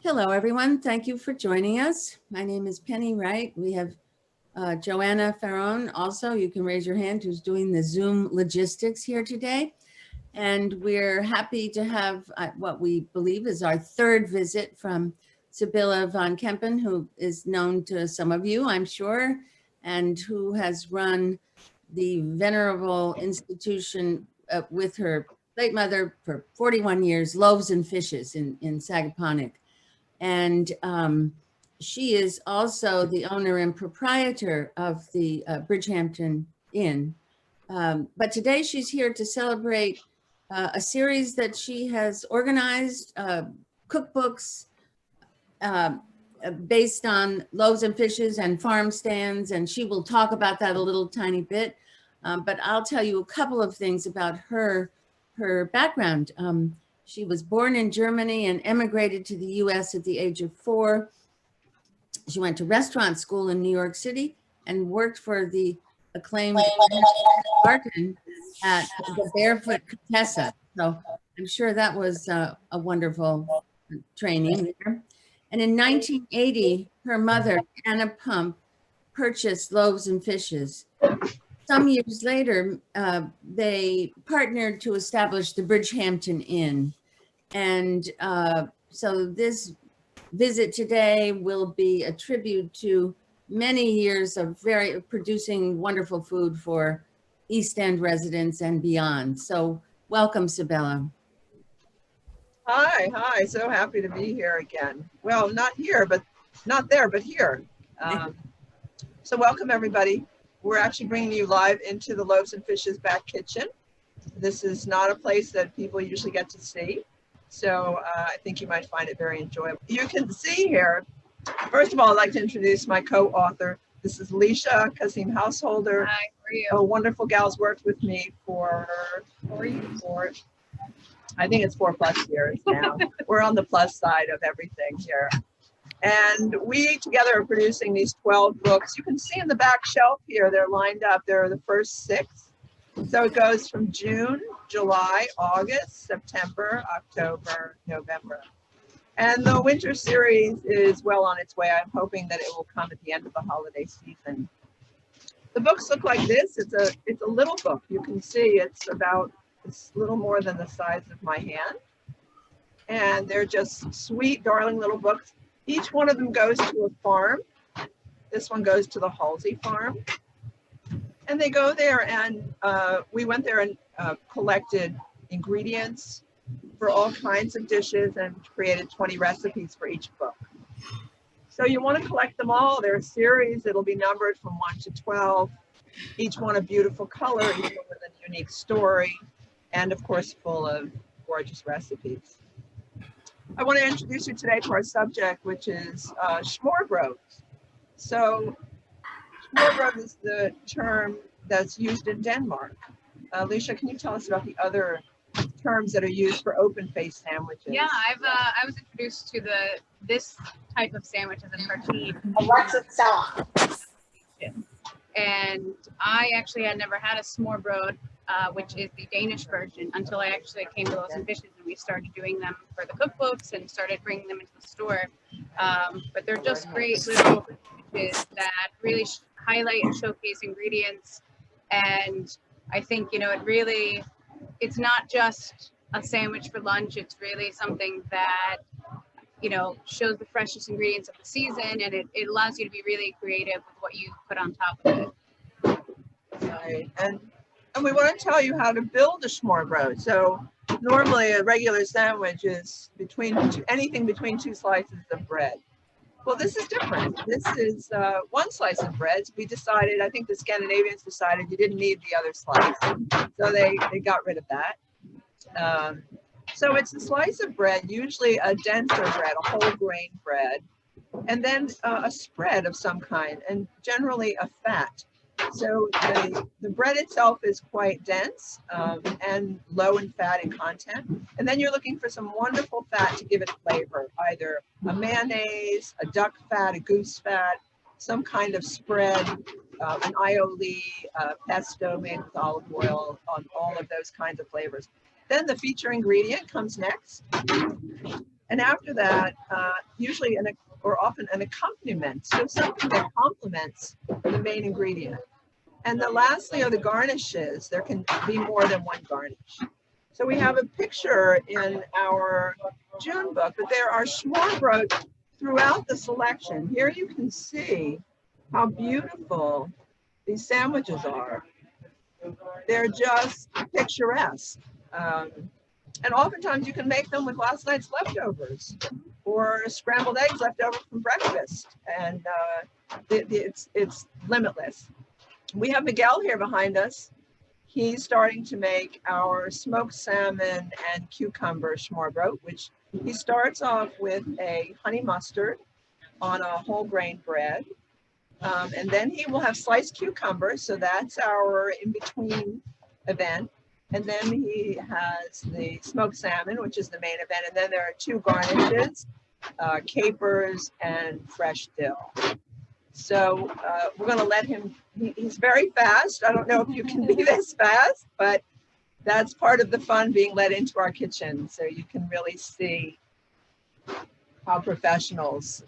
Hello, everyone. Thank you for joining us. My name is Penny Wright. We have Joanna Ferron also. You can raise your hand, who's doing the Zoom logistics here today. And we're happy to have what we believe is our third visit from Sybille van Kempen, who is known to some of you, I'm sure, and who has run the venerable institution with her late mother for 41 years, Loaves Fishes in Sagaponack. And she is also the owner and proprietor of the Bridgehampton Inn. But today she's here to celebrate a series that she has organized, cookbooks based on Loaves and Fishes and farm stands. And she will talk about that a little tiny bit. But I'll tell you a couple of things about her background. She was born in Germany and emigrated to the US at the age of 4. She went to restaurant school in New York City and worked for the acclaimed Barton at the Barefoot Contessa. So I'm sure that was a wonderful training there. And in 1980, her mother, Anna Pump, purchased Loaves and Fishes. Some years later, they partnered to establish the Bridgehampton Inn. And so this visit today will be a tribute to many years of producing wonderful food for East End residents and beyond. So welcome, Sybille. Hi, so happy to be here again. Well, not here, but not there, but here. So welcome everybody. We're actually bringing you live into the Loaves and Fishes back kitchen. This is not a place that people usually get to see. So I think you might find it very enjoyable. You can see here, first of all, I'd like to introduce my co-author. This is Licia Kassim Householder. Hi, how are you? A wonderful gal's worked with me for 4 I think it's 4+ years now. We're on the plus side of everything here. And we together are producing these 12 books. You can see in the back shelf here, they're lined up. They're the first 6. So it goes from June, July, August, September, October, November. And the winter series is well on its way. I'm hoping that it will come at the end of the holiday season. The books look like this. It's a little book. You can see it's a little more than the size of my hand. And they're just sweet, darling little books. Each one of them goes to a farm. This one goes to the Halsey farm. And they go there and we went there and collected ingredients for all kinds of dishes and created 20 recipes for each book. So you want to collect them all. They're a series. It'll be numbered from 1 to 12. Each one a beautiful color, each one with a unique story, and of course full of gorgeous recipes. I want to introduce you today to our subject, which is Smorrebrod. So Smorrebrod is the term that's used in Denmark. Licia, can you tell us about the other terms that are used for open-faced sandwiches? Yeah, I was introduced to this type of sandwich as a tartine. And I actually had never had a smorrebrod, which is the Danish version, until I actually came to Loaves and Fishes and we started doing them for the cookbooks and started bringing them into the store. But they're just great little dishes that really highlight and showcase ingredients. And I think, it's not just a sandwich for lunch. It's really something that, shows the freshest ingredients of the season, and it allows you to be really creative with what you put on top of it. Right. And we want to tell you how to build a smorrebrod. So normally a regular sandwich is anything between 2 slices of bread. Well, this is different. This is 1 slice of bread. We decided, I think the Scandinavians decided you didn't need the other slice. So they got rid of that. So it's a slice of bread, usually a denser bread, a whole grain bread, and then a spread of some kind, and generally a fat. So the bread itself is quite dense and low in fat and content. And then you're looking for some wonderful fat to give it flavor, either a mayonnaise, a duck fat, a goose fat, some kind of spread, an aioli, pesto made with olive oil, on all of those kinds of flavors. Then the feature ingredient comes next. And after that, usually or often an accompaniment, so something that complements the main ingredient. And then lastly are the garnishes. There can be more than one garnish. So we have a picture in our June book, but there are smorrebrod throughout the selection. Here you can see how beautiful these sandwiches are. They're just picturesque. And oftentimes you can make them with last night's leftovers or scrambled eggs left over from breakfast. And it's limitless. We have Miguel here behind us. He's starting to make our smoked salmon and cucumber smorrebrod, which he starts off with a honey mustard on a whole grain bread. And then he will have sliced cucumbers. So that's our in-between event. And then he has the smoked salmon, which is the main event. And then there are two garnishes, capers and fresh dill. So we're going to let him, he's very fast. I don't know if you can be this fast, but that's part of the fun, being led into our kitchen. So you can really see how professionals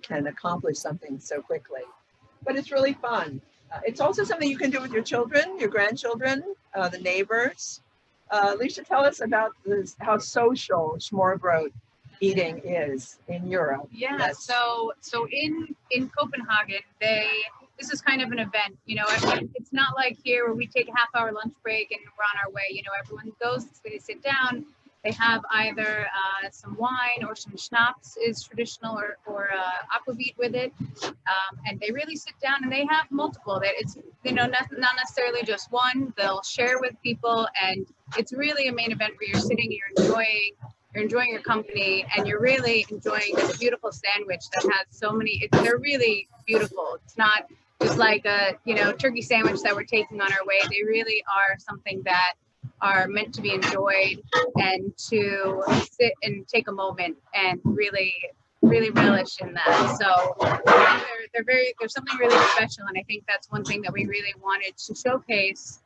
can accomplish something so quickly. But it's really fun. It's also something you can do with your children, your grandchildren, the neighbors. Licia, tell us about this, how social smorrebrod eating is in Europe. Yeah, Yes. so in Copenhagen, this is kind of an event, you know. It's not like here where we take a half-hour lunch break and we're on our way. You know, everyone goes, they sit down, they have either some wine or some schnapps is traditional, or aquavit with it, and they really sit down and they have multiple. It's, you know, not necessarily just one. They'll share with people, and it's really a main event where you're sitting, you're enjoying your company, and you're really enjoying this beautiful sandwich that has so many, they're really beautiful. It's not just like a, you know, turkey sandwich that we're taking on our way. They really are something that are meant to be enjoyed, and to sit and take a moment and really relish in that. So there's something really special, and I think that's one thing that we really wanted to showcase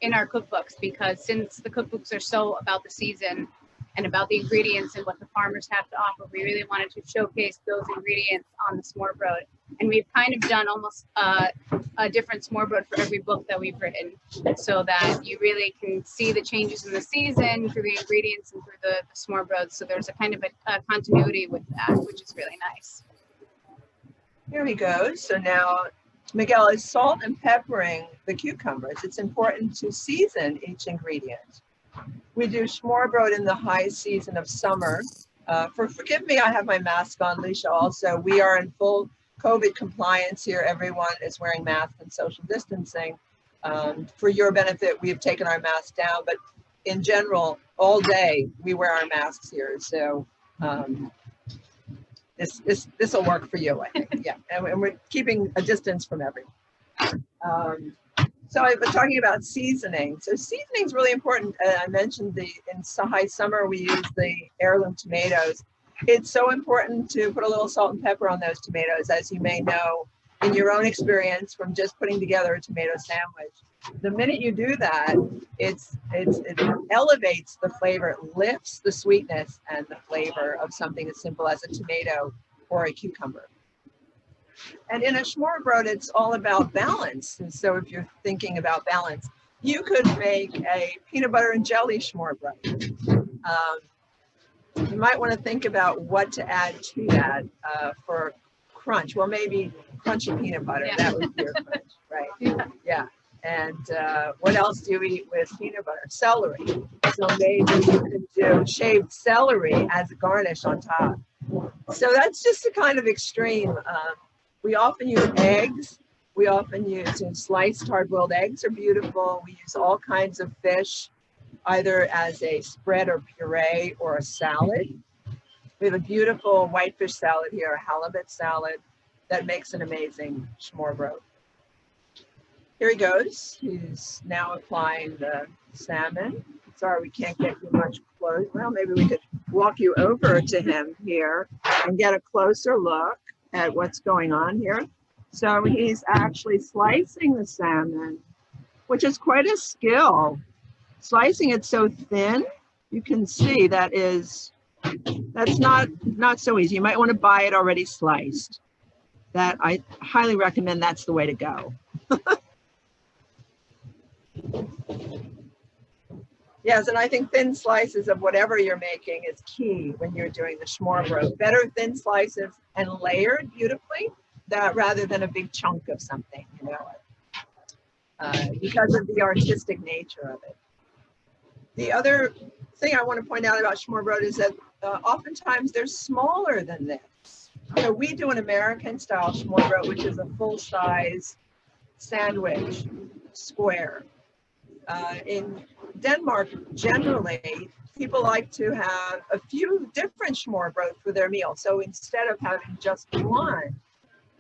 in our cookbooks, because since the cookbooks are so about the season and about the ingredients and what the farmers have to offer, we really wanted to showcase those ingredients on the smorrebrod. And we've kind of done almost a different smorrebrod for every book that we've written, so that you really can see the changes in the season through the ingredients and through the smorrebrod. So there's a kind of a continuity with that, which is really nice. Here he goes. So now Miguel is salt and peppering the cucumbers. It's important to season each ingredient. We do smorrebrod in the high season of summer. Forgive me, I have my mask on, Licia also. We are in full COVID compliance here. Everyone is wearing masks and social distancing. For your benefit, we have taken our masks down, but in general, all day we wear our masks here. So this will work for you, I think. Yeah, and we're keeping a distance from everyone. So I was talking about seasoning. So seasoning is really important. I mentioned in high summer, we use the heirloom tomatoes. It's so important to put a little salt and pepper on those tomatoes, as you may know in your own experience from just putting together a tomato sandwich. The minute you do that, it elevates the flavor, it lifts the sweetness and the flavor of something as simple as a tomato or a cucumber. And in a smorrebrod, it's all about balance. And so if you're thinking about balance, you could make a peanut butter and jelly smorrebrod. You might want to think about what to add to that for crunch. Well, maybe crunchy peanut butter. Yeah. That would be your crunch, right? Yeah. And what else do you eat with peanut butter? Celery. So maybe you could do shaved celery as a garnish on top. So that's just a kind of extreme. We often use eggs. We often use sliced hard-boiled eggs are beautiful. We use all kinds of fish, either as a spread or puree or a salad. We have a beautiful whitefish salad here, a halibut salad that makes an amazing smorrebrod. Here he goes. He's now applying the salmon. Sorry, we can't get you much close. Well, maybe we could walk you over to him here and get a closer look at what's going on here. So he's actually slicing the salmon, which is quite a skill. Slicing it so thin, you can see that is That's not so easy. You might want to buy it already sliced. That I highly recommend. That's the way to go. Yes, and I think thin slices of whatever you're making is key when you're doing the Smorrebrod. Better thin slices and layered beautifully, that rather than a big chunk of something, you know, because of the artistic nature of it. The other thing I want to point out about Smorrebrod is that oftentimes they're smaller than this. You know, we do an American style Smorrebrod, which is a full-size sandwich square. In Denmark, generally, people like to have a few different Smorrebrod for their meal. So instead of having just one,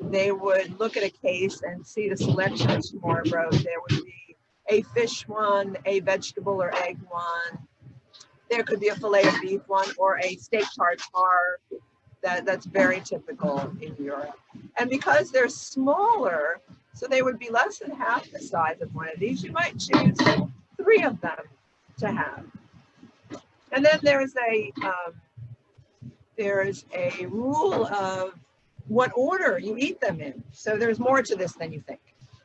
they would look at a case and see the selection of Smorrebrod. There would be a fish one, a vegetable or egg one. There could be a filet of beef one or a steak tartare. That's very typical in Europe. And because they're smaller, so they would be less than half the size of one of these, you might choose 3 of them to have. And then there's a rule of what order you eat them in. So there's more to this than you think.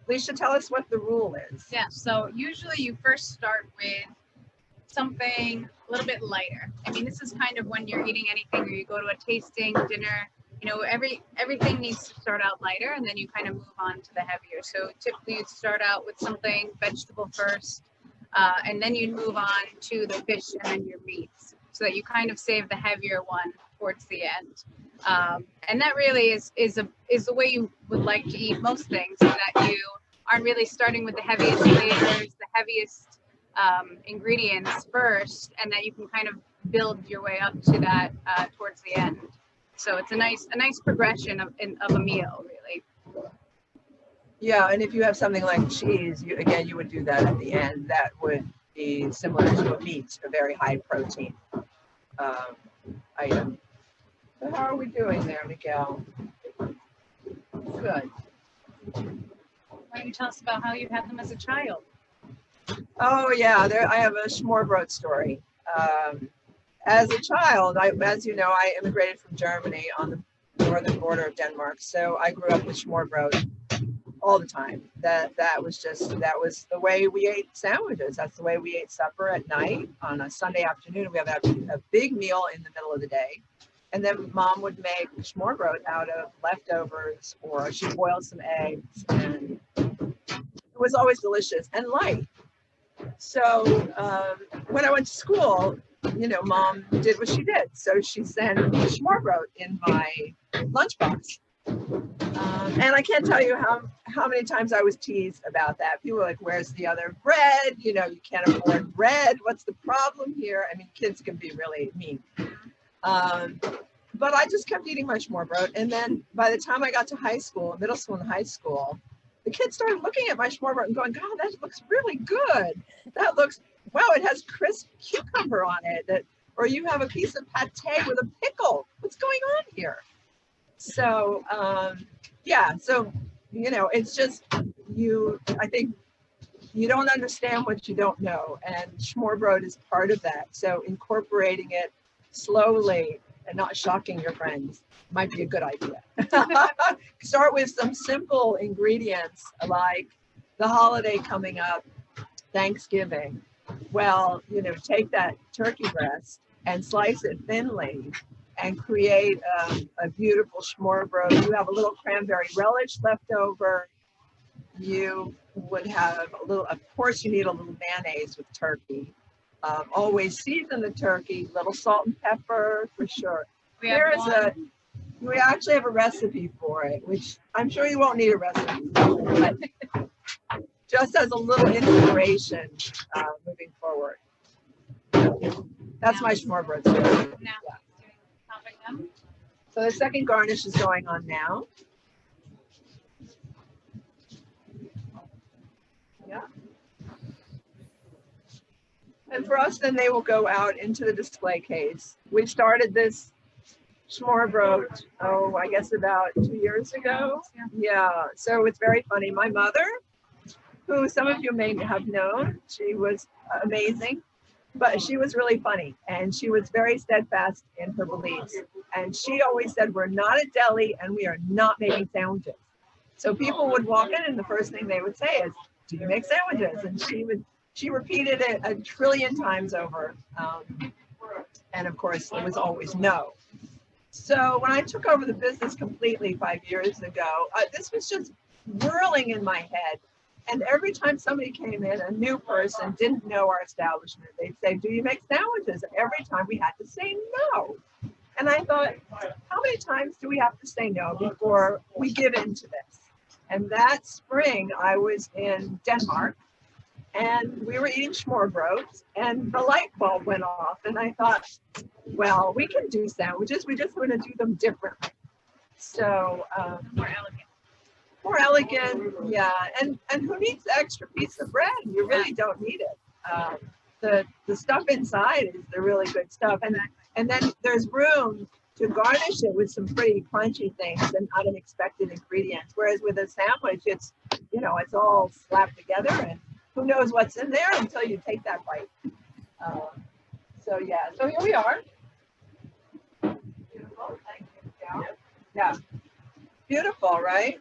Licia, tell us what the rule is. Yeah, so usually you first start with something a little bit lighter. I mean, this is kind of when you're eating anything or you go to a tasting dinner, you know, everything needs to start out lighter and then you kind of move on to the heavier. So typically you'd start out with something vegetable first, and then you'd move on to the fish and then your meats, so that you kind of save the heavier one towards the end. And that really is the way you would like to eat most things, so that you aren't really starting with the heaviest flavors, the heaviest ingredients first, and that you can kind of build your way up to that towards the end. So it's a nice progression of a meal, really. Yeah, and if you have something like cheese, you would do that at the end. That would be similar to a meat, a very high protein item. So how are we doing there, Miguel? Good. Why don't you tell us about how you had them as a child? Oh yeah, I have a Smorrebrod story. As a child, as you know, I immigrated from Germany on the northern border of Denmark. So I grew up with Smorrebrod all the time. That was the way we ate sandwiches. That's the way we ate supper at night. On a Sunday afternoon, we have a big meal in the middle of the day. And then Mom would make Smorrebrod out of leftovers, or she'd boil some eggs, and it was always delicious and light. So when I went to school, you know, Mom did what she did. So she sent Smorrebrod in my lunchbox. And I can't tell you how many times I was teased about that. People were like, where's the other bread? You know, you can't afford bread. What's the problem here? I mean, kids can be really mean. But I just kept eating my Smorrebrod. And then by the time I got to high school, middle school and high school, the kids started looking at my Smorrebrod and going, God, that looks really good. That looks, wow, it has crisp cucumber on it. Or you have a piece of pate with a pickle. What's going on here? So, yeah, so, you know, it's just, I think you don't understand what you don't know. And Smorrebrod is part of that. So incorporating it slowly and not shocking your friends might be a good idea. Start with some simple ingredients like the holiday coming up, Thanksgiving. Well, you know, take that turkey breast and slice it thinly and create a beautiful Smorrebrod. You have a little cranberry relish left over. You would have of course you need a little mayonnaise with turkey. Always season the turkey, little salt and pepper for sure. We actually have a recipe for it, which I'm sure you won't need a recipe for, but just as a little inspiration moving forward. That's my Smorrebrod story. Yeah. So the second garnish is going on now. Yeah. And for us, then they will go out into the display case. We started this Smorrebrod, I guess about 2 years ago. Yeah, so it's very funny. My mother, who some of you may have known, she was amazing. but she was really funny, and she was very steadfast in her beliefs. And she always said, we're not a deli and we are not making sandwiches. So people would walk in and the first thing they would say is, do you make sandwiches? And she repeated it a trillion times over. And of course, it was always no. So when I took over the business completely 5 years ago, this was just whirling in my head. And every time somebody came in, a new person didn't know our establishment, they'd say, do you make sandwiches? And every time we had to say no. And I thought, how many times do we have to say no before we give in to this? And that spring, I was in Denmark, and we were eating Smorrebrod, and the light bulb went off. And I thought, well, we can do sandwiches. We just want to do them differently. So more elegant, yeah. And who needs the extra piece of bread? You really don't need it. The stuff inside is the really good stuff, and then there's room to garnish it with some pretty crunchy things and unexpected ingredients. Whereas with a sandwich, it's all slapped together, and who knows what's in there until you take that bite. So here we are. Beautiful, thank you. Yeah, beautiful, right?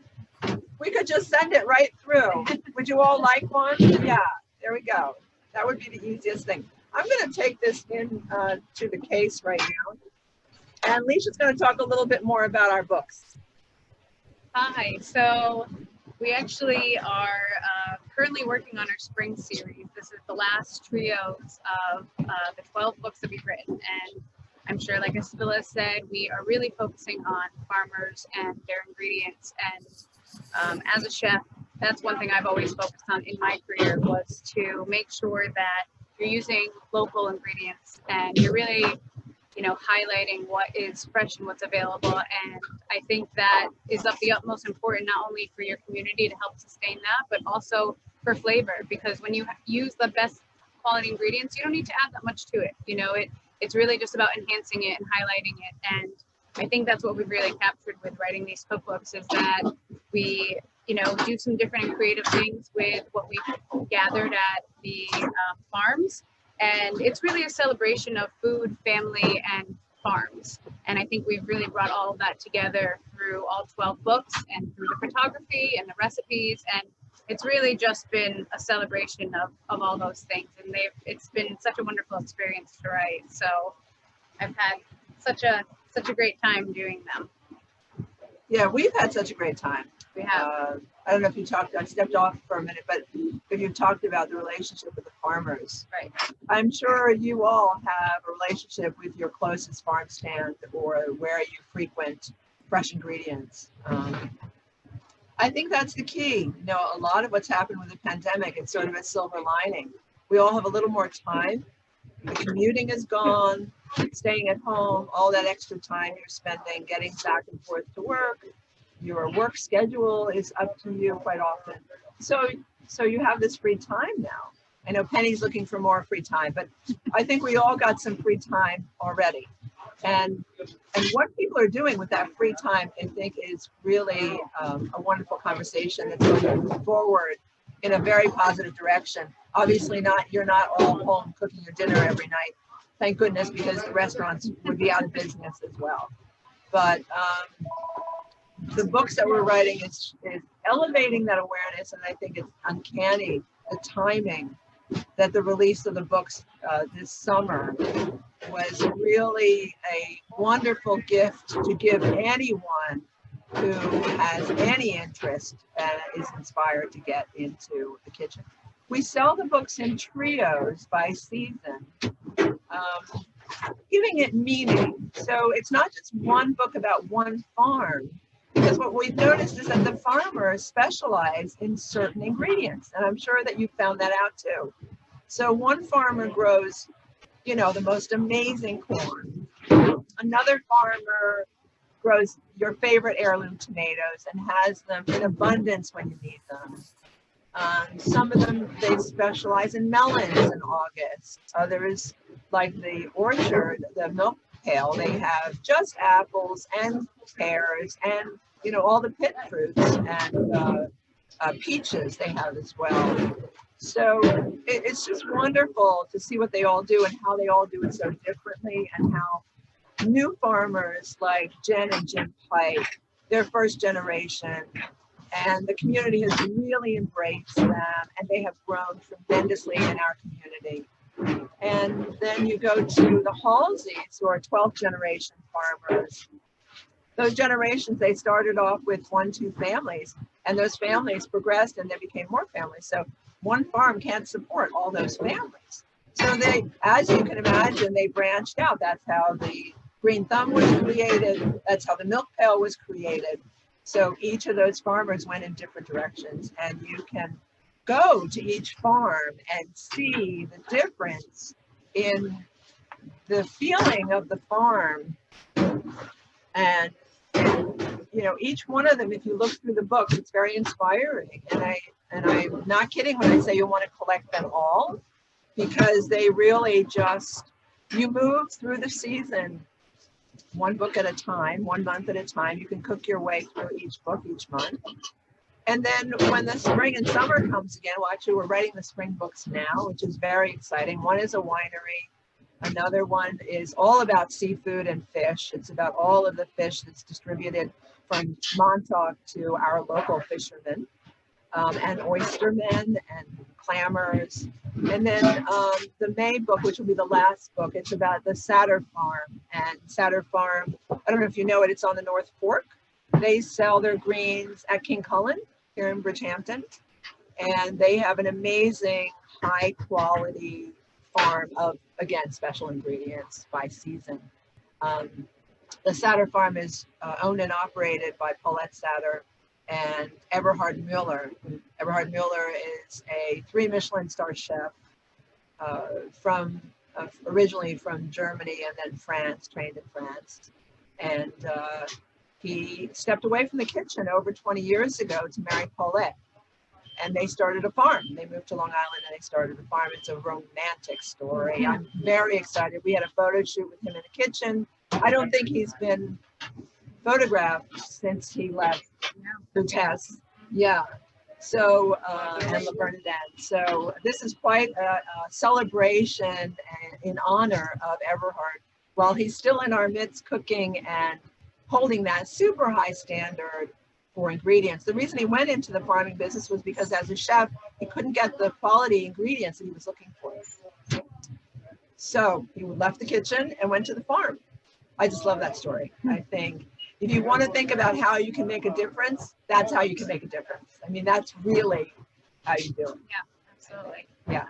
We could just send it right through. Would you all like one? Yeah, there we go. That would be the easiest thing. I'm going to take this in to the case right now. And Licia's going to talk a little bit more about our books. Hi, so we actually are currently working on our spring series. This is the last trios of the 12 books that we've written. And I'm sure, like Sybille said, we are really focusing on farmers and their ingredients. And as a chef, that's one thing I've always focused on in my career, was to make sure that you're using local ingredients and you're really, highlighting what is fresh and what's available. And I think that is of the utmost importance, not only for your community to help sustain that, but also for flavor, because when you use the best quality ingredients, you don't need to add that much to it. It's really just about enhancing it and highlighting it. And I think that's what we've really captured with writing these cookbooks, is that we, do some different and creative things with what we've gathered at the farms. And it's really a celebration of food, family, and farms. And I think we've really brought all of that together through all 12 books and through the photography and the recipes. And it's really just been a celebration of all those things. And it's been such a wonderful experience to write. So I've had such a great time doing them. Yeah, we've had such a great time. We have. I don't know if you I stepped off for a minute, but if you talked about the relationship with the farmers. Right. I'm sure you all have a relationship with your closest farm stand or where you frequent fresh ingredients. I think that's the key. A lot of what's happened with the pandemic, it's sort of a silver lining. We all have a little more time. The commuting is gone, staying at home, all that extra time you're spending getting back and forth to work. Your work schedule is up to you quite often. So you have this free time now. I know Penny's looking for more free time, but I think we all got some free time already. And what people are doing with that free time, I think, is really a wonderful conversation that's going to move forward in a very positive direction. Obviously you're not all home cooking your dinner every night. Thank goodness, because the restaurants would be out of business as well. But the books that we're writing is elevating that awareness, and I think it's uncanny, the timing that the release of the books this summer was really a wonderful gift to give anyone who has any interest and is inspired to get into the kitchen. We sell the books in trios by season, giving it meaning. So it's not just one book about one farm, because what we've noticed is that the farmers specialize in certain ingredients. And I'm sure that you found that out too. So one farmer grows, the most amazing corn. Another farmer grows your favorite heirloom tomatoes and has them in abundance when you need them. Some of them, they specialize in melons in August. Others, like the orchard, the milk pail, they have just apples and pears and, all the pit fruits, and peaches they have as well. So it's just wonderful to see what they all do and how they all do it so differently, and how new farmers like Jen and Jim Pike, their first generation, and the community has really embraced them, and they have grown tremendously in our community. And then you go to the Halseys, who are 12th generation farmers. Those generations, they started off with 1-2 families, and those families progressed and there became more families. So one farm can't support all those families. So they, as you can imagine, they branched out. That's how the Green Thumb was created. That's how the Milk Pail was created. So each of those farmers went in different directions, and you can go to each farm and see the difference in the feeling of the farm. And you know, each one of them, if you look through the book, it's very inspiring. And I'm not kidding when I say you want to collect them all, because they really just, you move through the season one book at a time, 1 month at a time. You can cook your way through each book each month. And then when the spring and summer comes again, well, actually we're writing the spring books now, which is very exciting. One is a winery. Another one is all about seafood and fish. It's about all of the fish that's distributed from Montauk to our local fishermen, and oystermen and clammers. And then the May book, which will be the last book, it's about the Satter Farm. And Satter Farm, I don't know if you know it, it's on the North Fork. They sell their greens at King Cullen here in Bridgehampton. And they have an amazing high quality farm of, again, special ingredients by season. The Satter Farm is owned and operated by Paulette Satter and Eberhard Mueller. Eberhard Mueller is a 3 Michelin star chef originally from Germany and then France, trained in France. And he stepped away from the kitchen over 20 years ago to marry Paulette. And they started a farm. They moved to Long Island and they started a farm. It's a romantic story. I'm very excited. We had a photo shoot with him in the kitchen. I don't think he's been photographed since he left the Tess. Yeah. So, and La Bernadette. So this is quite a celebration in honor of Eberhard while he's still in our midst cooking and holding that super high standard for ingredients. The reason he went into the farming business was because as a chef, he couldn't get the quality ingredients that he was looking for. So he left the kitchen and went to the farm. I just love that story. I think if you want to think about how you can make a difference, that's how you can make a difference. I mean, that's really how you do it. Yeah, absolutely. Yeah.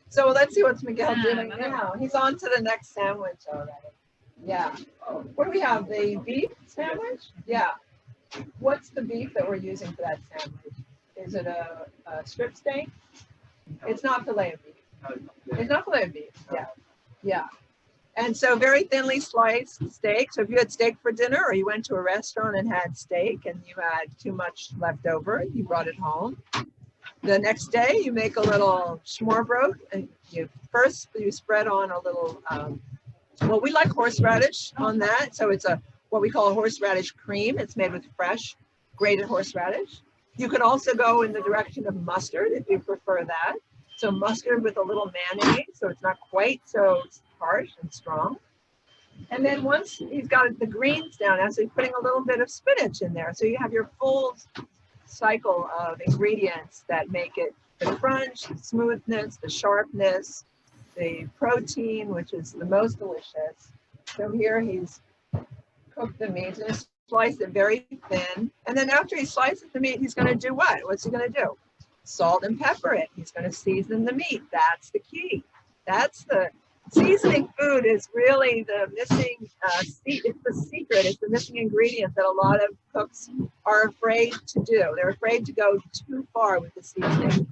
So let's see what's Miguel doing now. He's on to the next sandwich already. Yeah. What do we have? The beef sandwich? Yeah. What's the beef that we're using for that sandwich? Is it a strip steak? It's not filet of beef. It's not filet of beef. Yeah. Yeah. And so very thinly sliced steak. So if you had steak for dinner or you went to a restaurant and had steak and you had too much left over, you brought it home. The next day you make a little Smorrebrod, and you spread on a little, well, we like horseradish on that. So it's what we call a horseradish cream. It's made with fresh grated horseradish. You could also go in the direction of mustard if you prefer that. So mustard with a little mayonnaise, so it's not quite so harsh and strong. And then once he's got the greens down, so he's putting a little bit of spinach in there. So you have your full cycle of ingredients that make it the crunch, the smoothness, the sharpness, the protein, which is the most delicious. So here he's cooked the meat and sliced it very thin. And then after he slices the meat, he's going to do what? What's he going to do? Salt and pepper it. He's going to season the meat. That's the key. That's the seasoning food is really the missing, it's the secret. It's the missing ingredient that a lot of cooks are afraid to do. They're afraid to go too far with the seasoning.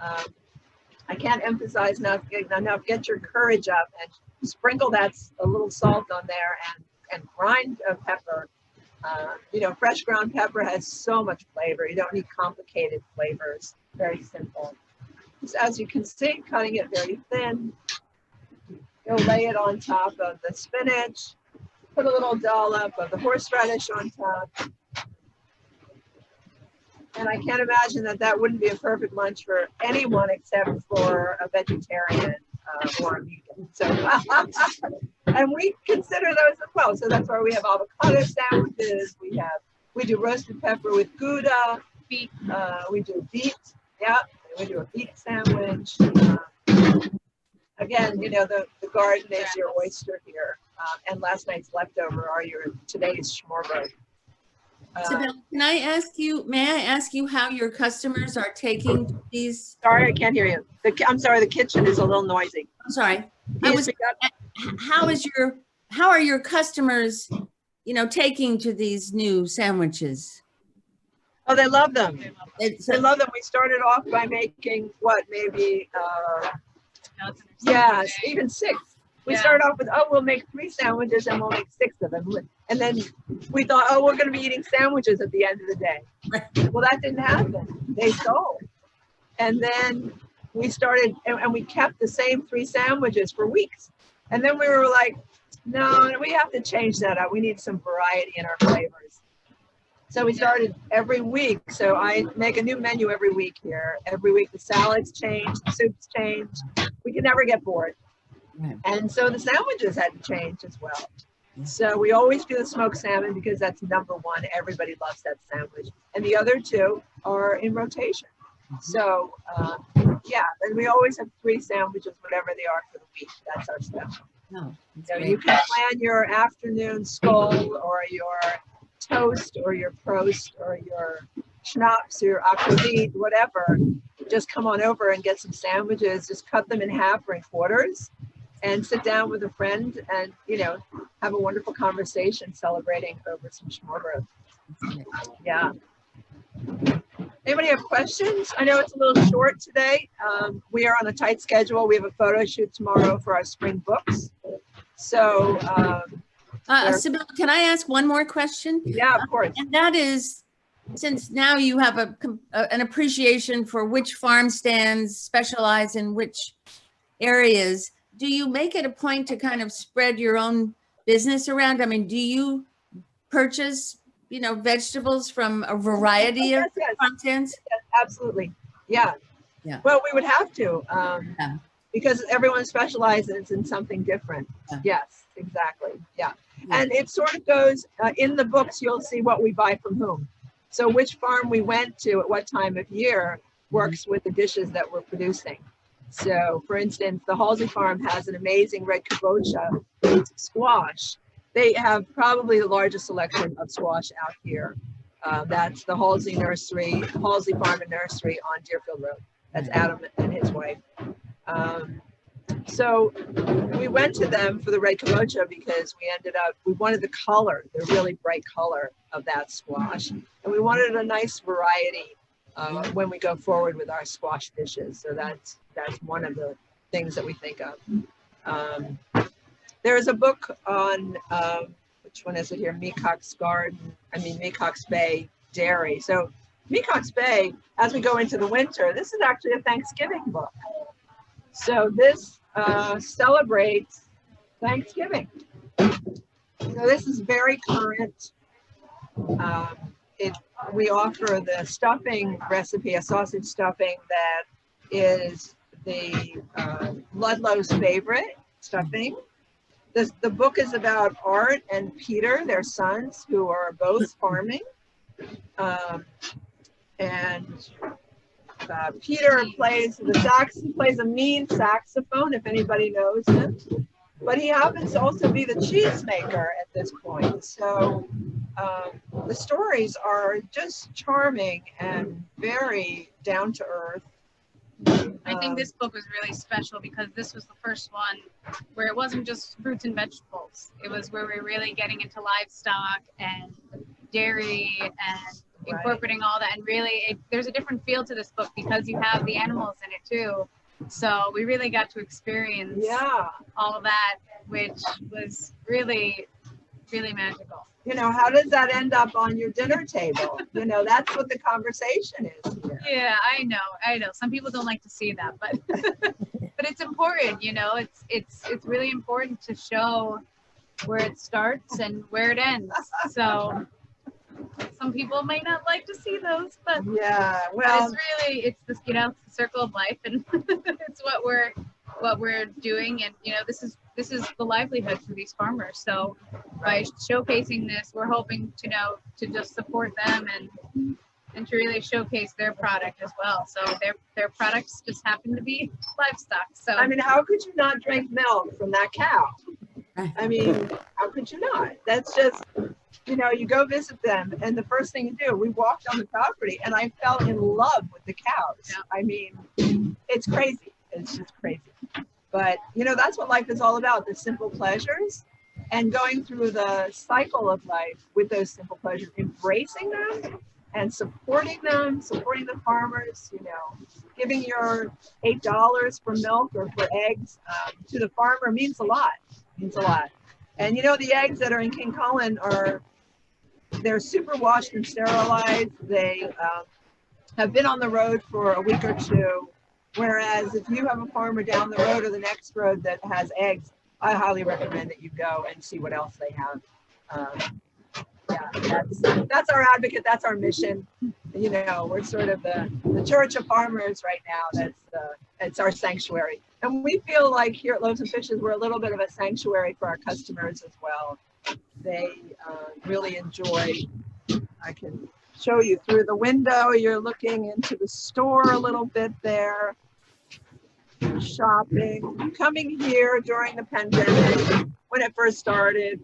I can't emphasize enough, get your courage up and sprinkle that a little salt on there and grind a pepper. You know, fresh ground pepper has so much flavor. You don't need complicated flavors. Very simple. Just as you can see, cutting it very thin. You'll lay it on top of the spinach. Put a little dollop of the horseradish on top. And I can't imagine that that wouldn't be a perfect lunch for anyone except for a vegetarian or a vegan. So, and we consider those as well. So that's why we have avocado sandwiches. We do roasted pepper with Gouda. Beet. We do beet. Yeah, we do a beet sandwich. Again, you know, the garden is your oyster here. And last night's leftover are today's Smorrebrod. Sybille, may I ask you how your customers are taking these? Sorry, I can't hear you. I'm sorry, the kitchen is a little noisy. I'm sorry. Can you speak up? How are your customers, you know, taking to these new sandwiches? Oh, they love them. They They love them. We started off by making maybe, even 6. We started off with, we'll make 3 sandwiches and we'll make 6 of them. And then we thought, we're going to be eating sandwiches at the end of the day. Well, that didn't happen. They sold. And then we started, and we kept the same 3 sandwiches for weeks. And then we were like, no, we have to change that up. We need some variety in our flavors. So we started every week. So I make a new menu every week here. Every week the salads change, the soups change. We can never get bored. Right. And so the sandwiches had to change as well. So we always do the smoked salmon because that's number 1. Everybody loves that sandwich. And the other 2 are in rotation. So and we always have 3 sandwiches, whatever they are for the week. That's our special. Oh, So you can plan your afternoon skull or your toast or your prost or your schnapps or your aquavit, whatever. Just come on over and get some sandwiches. Just cut them in half or in quarters and sit down with a friend and, you know, have a wonderful conversation celebrating over some Smorrebrod. Yeah. Anybody have questions? I know it's a little short today. We are on a tight schedule. We have a photo shoot tomorrow for our spring books. So, Sybille, can I ask one more question? yeah, of course. And that is, since now you have an appreciation for which farm stands specialize in which areas, do you make it a point to kind of spread your own business around? I mean, do you purchase, you know, vegetables from a variety of farm stands? Yes, absolutely. Yeah. Yeah. Well, we would have to, Yeah. because everyone specializes in something different. Yeah. Yes, exactly. Yeah. Yeah. And it sort of goes in the books, you'll see what we buy from whom. So which farm we went to at what time of year works with the dishes that we're producing. So for instance, the Halsey farm has an amazing red kabocha squash. They have probably the largest selection of squash out here. That's the Halsey Nursery, Halsey Farm and Nursery on Deerfield Road. That's Adam and his wife. So we went to them for the red kabocha because we wanted the color, the really bright color of that squash. And we wanted a nice variety when we go forward with our squash dishes. So that's one of the things that we think of. There is a book on, which one is it here? Mecock's Bay Dairy. So Mecock's Bay, as we go into the winter, this is actually a Thanksgiving book. So this celebrates Thanksgiving. So this is very current. We offer the stuffing recipe, a sausage stuffing that is the Ludlow's favorite stuffing. The book is about Art and Peter, their sons, who are both farming. Peter plays a mean saxophone, if anybody knows him. But he happens to also be the cheesemaker at this point. So the stories are just charming and very down to earth. I think this book was really special because this was the first one where it wasn't just fruits and vegetables. It was where we're really getting into livestock and dairy and incorporating all that. And really, there's a different feel to this book because you have the animals in it too. So we really got to experience all of that, which was really, really magical. You know, how does that end up on your dinner table? You know, that's what the conversation is here. Yeah, I know. Some people don't like to see that, but but it's important, you know, it's really important to show where it starts and where it ends. So some people might not like to see those, but Yeah, but well, it's really, it's this, you know, it's the circle of life, and it's what we're doing, and you know, this is the livelihood for these farmers. So by showcasing this, we're hoping to know to just support them and to really showcase their product as well. So their products just happen to be livestock. So I mean, how could you not drink milk from that cow? I mean, how could you not? That's just, you know, you go visit them, and the first thing you do, we walked on the property, and I fell in love with the cows. Yeah. I mean, it's crazy. It's just crazy. But, you know, that's what life is all about, the simple pleasures, and going through the cycle of life with those simple pleasures, embracing them and supporting them, supporting the farmers, you know, giving your $8 for milk or for eggs to the farmer means a lot, means a lot. And, you know, the eggs that are in King Cullen they're super washed and sterilized. They have been on the road for a week or two. Whereas if you have a farmer down the road or the next road that has eggs, I highly recommend that you go and see what else they have. Yeah, that's our advocate. That's our mission. You know, we're sort of the church of farmers right now. It's our sanctuary. And we feel like here at Loaves and Fishes, we're a little bit of a sanctuary for our customers as well. They really enjoy, I can show you through the window. You're looking into the store a little bit there, shopping. Coming here during the pandemic, when it first started,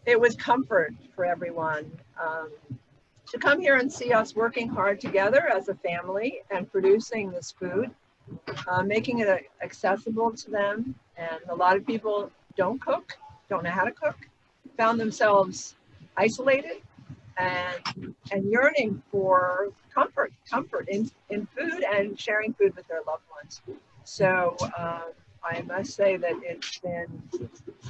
it was comfort for everyone. To come here and see us working hard together as a family and producing this food, making it accessible to them. And a lot of people don't cook, don't know how to cook, found themselves isolated and yearning for comfort in food and sharing food with their loved ones. So I must say that it's been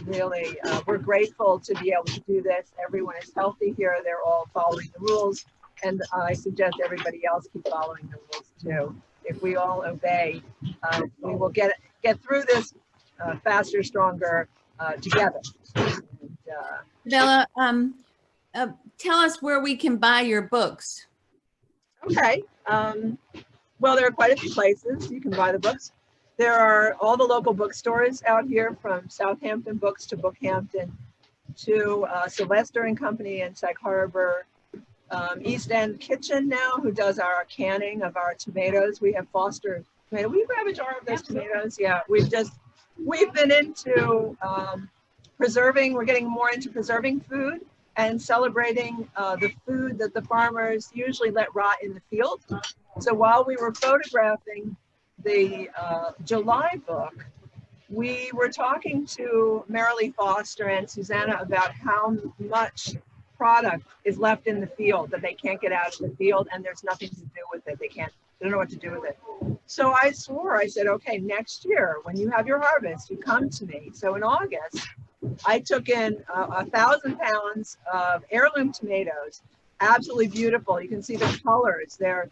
really, we're grateful to be able to do this. Everyone is healthy here. They're all following the rules. And I suggest everybody else keep following the rules too. If we all obey, we will get through this faster, stronger together. Bella, tell us where we can buy your books. Okay. Well, there are quite a few places you can buy the books. There are all the local bookstores out here, from Southampton Books to Bookhampton to Sylvester and Company in Sag Harbor, East End Kitchen now, who does our canning of our tomatoes. We have Foster tomato. Will you grab a jar of those tomatoes? Yeah, we've been into preserving. We're getting more into preserving food and celebrating the food that the farmers usually let rot in the field. So while we were photographing the July book, we were talking to Marilee Foster and Susanna about how much product is left in the field that they can't get out of the field, and there's nothing to do with it. They don't know what to do with it. So I said, okay, next year when you have your harvest, you come to me. So in August, I took in 1,000 pounds of heirloom tomatoes, absolutely beautiful. You can see the colors there.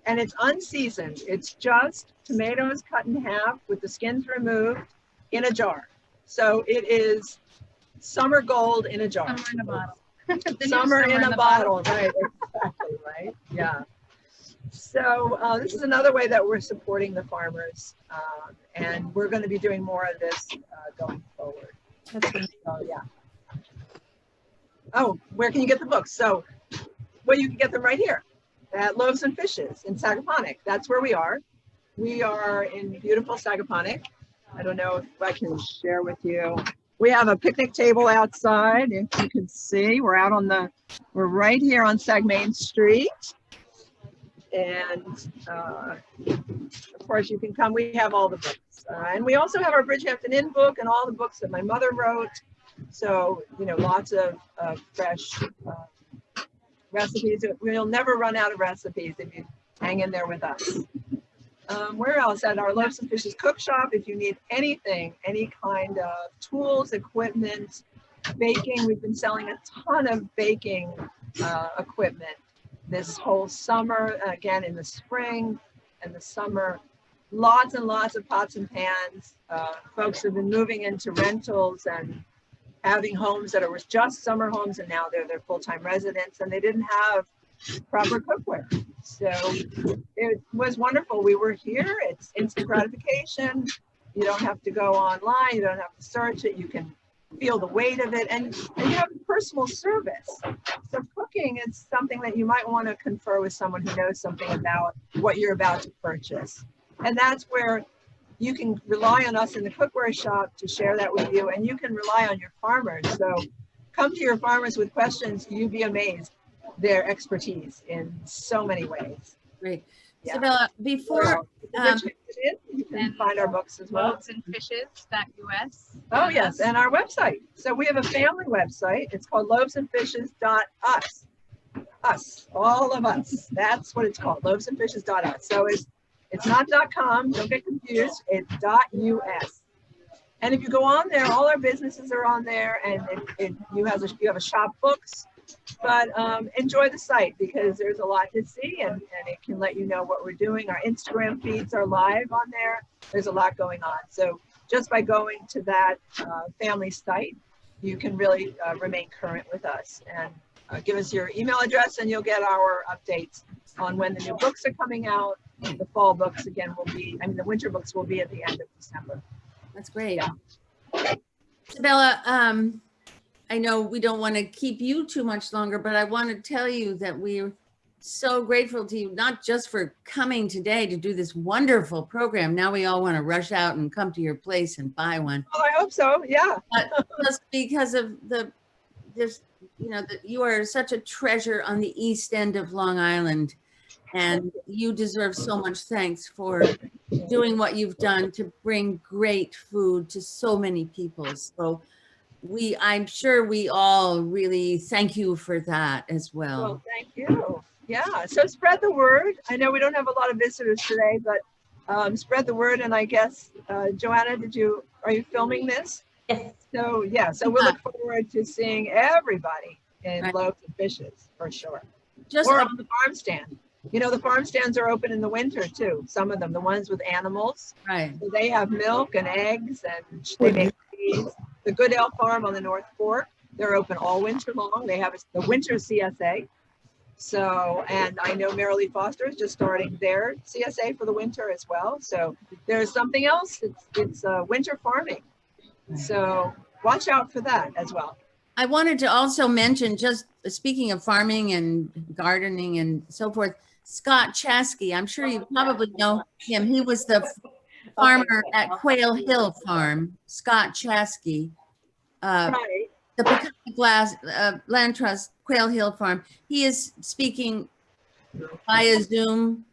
And it's unseasoned. It's just tomatoes cut in half with the skins removed in a jar. So it is summer gold in a jar. Summer in a bottle. Summer in a bottle, right? Exactly, right? Yeah. So this is another way that we're supporting the farmers, and we're going to be doing more of this going forward. So yeah. Oh, where can you get the books? So, well, you can get them right here at Loaves and Fishes in Sagaponack. That's where we are. We are in beautiful Sagaponack. I don't know if I can share with you. We have a picnic table outside. If you can see, we're right here on Sag Main Street. And of course you can come. We have all the books. And we also have our Bridgehampton Inn book and all the books that my mother wrote. So, you know, lots of fresh recipes. We'll never run out of recipes if you hang in there with us. Where else? At our Loaves and Fishes cook shop, if you need anything, any kind of tools, equipment, baking. We've been selling a ton of baking equipment this whole summer, again in the spring and the summer. Lots and lots of pots and pans. Folks have been moving into rentals and having homes that were just summer homes and now they're their full-time residents, and they didn't have proper cookware. So it was wonderful. We were here. It's instant gratification. You don't have to go online. You don't have to search it. You can feel the weight of it, and you have personal service. So cooking is something that you might want to confer with someone who knows something about what you're about to purchase. And that's where you can rely on us in the cookware shop to share that with you, and you can rely on your farmers. So come to your farmers with questions. You'd be amazed their expertise in so many ways. Great. Yeah. Sybille, before you can find our books as well. Loavesandfishes.us. Oh yes, and our website. So we have a family website. It's called loavesandfishes.us. Us, all of us. That's what it's called, loavesandfishes.us. So it's not .com. Don't get confused. It's .us. And if you go on there, all our businesses are on there, and you have a shop books. But enjoy the site because there's a lot to see, and it can let you know what we're doing. Our Instagram feeds are live on there. There's a lot going on. So just by going to that family site, you can really remain current with us. And give us your email address and you'll get our updates on when the new books are coming out. The fall books, again, the winter books will be at the end of December. That's great. Yeah. Sybille, I know we don't want to keep you too much longer, but I want to tell you that we're so grateful to you, not just for coming today to do this wonderful program. Now we all want to rush out and come to your place and buy one. Oh, I hope so. Yeah. But just because of that you are such a treasure on the east end of Long Island, and you deserve so much thanks for doing what you've done to bring great food to so many people. So I'm sure we all really thank you for that as well. Well, thank you. Yeah, so spread the word. I know we don't have a lot of visitors today, but spread the word. And I guess, Joanna, are you filming this? Yes. So yeah, so we'll look forward to seeing everybody in Right. Loaves and Fishes for sure. Just Or on the farm stand. You know, the farm stands are open in the winter too. Some of them, the ones with animals. right. So they have milk and eggs, and they make cheese. The Goodale Farm on the North Fork, they're open all winter long. They have the winter CSA. So, and I know Marilee Foster is just starting their CSA for the winter as well. So there's something else. It's winter farming. So watch out for that as well. I wanted to also mention, just speaking of farming and gardening and so forth, Scott Chasky. I'm sure you probably know him. He was the farmer at Quail Hill Farm, Scott Chasky. Right. The Peconic Land Trust, Quail Hill Farm. He is speaking via Zoom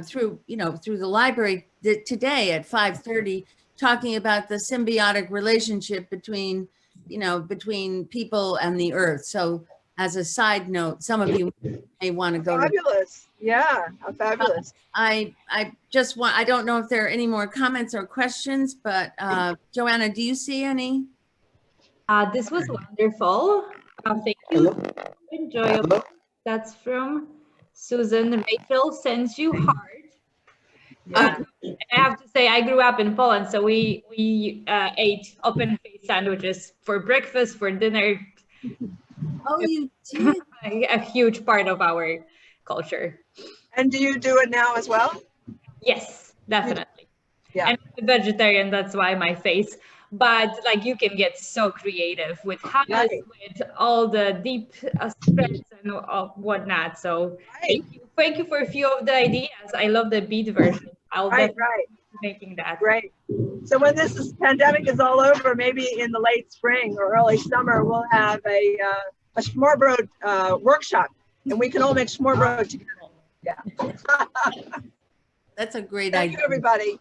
through the library today at 5:30, talking about the symbiotic relationship between people and the earth. So as a side note, some of you may want to go to. Fabulous. Yeah, fabulous. I don't know if there are any more comments or questions, but Joanna, do you see any? This was wonderful. Thank you. Enjoyable. That's from Susan. Rachel sends you heart. Yeah. I have to say, I grew up in Poland, so we ate open-faced sandwiches for breakfast, for dinner. Oh, you did? A huge part of our culture. And do you do it now as well? Yes, definitely. Yeah. And I'm a vegetarian, that's why my face. But like you can get so creative with hummus, Right. with all the deep spreads and whatnot. So Right. thank you for a few of the ideas. I love the beet version. I'll Right, definitely right. be making that. Great. So when this pandemic is all over, maybe in the late spring or early summer, we'll have a Smorrebrod workshop, and we can all make Smorrebrod together. Yeah. That's a great Thank idea. you, everybody.